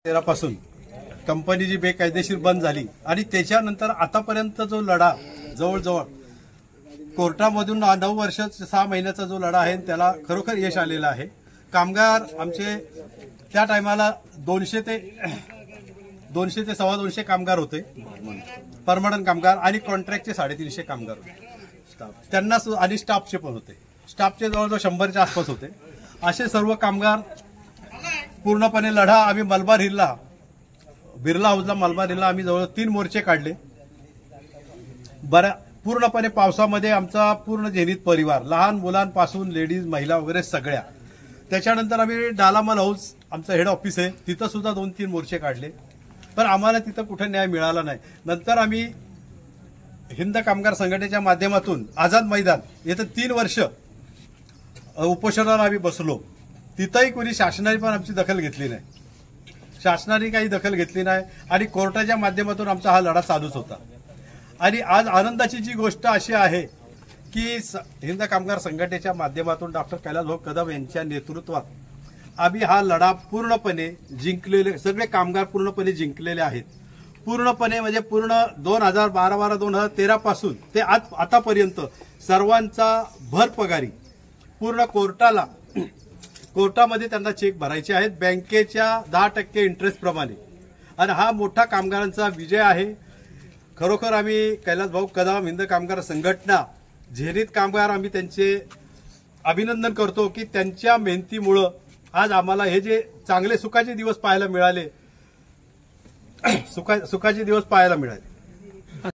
13 पासून कंपनी जी बेकायदेशीर बंद झाली आणि त्याच्यानंतर आतापर्यंत जो लढा जवळजवळ कोर्टामधून 9 वर्ष 6 महिन्याचा जो लढा आहे त्याला खरोखर यश आलेलं आहे। कामगार आमचे त्या टायमाला 200 ते 250 कामगार होते, परमनंट कामगार आणि कॉन्ट्रॅक्टचे 350 कामगार होते। त्यांना आणि स्टाफचे पण होते, स्टाफचे जवळजवळ 100च्या आसपास होते। असे सर्व कामगार पूर्णपणे लढा आम्ही मलबार हिलला, बिर्ला हाऊसला मलबार हिलला आम्ही जवळ 3 मोर्चे काढले। पूर्णपणे पावसामध्ये आमचा पूर्ण झेनित परिवार, लहान मुलांपासून लेडीज महिला वगैरे सगळ्या। त्याच्यानंतर आम्ही डालामल हाऊस आमचं हेड ऑफिस आहे, तिथं सुद्धा 2-3 मोर्चे काढले, पण आम्हाला तिथं कुठे न्याय मिळाला नाही। नंतर आम्ही हिंद कामगार संघटनेच्या माध्यमातून आझाद मैदान येथे 3 वर्ष उपोषणाला आम्ही बसलो। तिथंही कोणी शासनाने पण आमची दखल घेतली नाही, शासनाने काही दखल घेतली नाही आणि कोर्टाच्या माध्यमातून आमचा हा लढा चालूच होता। आणि आज आनंदाची जी गोष्ट अशी आहे की हिंद कामगार संघटनेच्या माध्यमातून डॉक्टर कैलासभाऊ कदम यांच्या नेतृत्वात आम्ही हा लढा पूर्णपणे जिंकलेले, सगळे कामगार पूर्णपणे जिंकलेले आहेत। पूर्णपणे म्हणजे पूर्ण 2012-2013 पासून ते आतापर्यंत सर्वांचा भर पगारी पूर्ण कोर्टामध्ये त्यांना चेक भरायचे आहेत बँकेच्या 10% इंटरेस्ट प्रमाणे। आणि हा मोठा कामगारांचा विजय आहे। खरोखर आम्ही कैलासभाऊ कदम हिंद कामगार संघटना झेनित कामगार आम्ही त्यांचे अभिनंदन करतो की त्यांच्या मेहनतीमुळे आज आम्हाला हे जे चांगले सुखाचे दिवस पाहायला मिळाले, सुखाचे दिवस पाहायला मिळाले।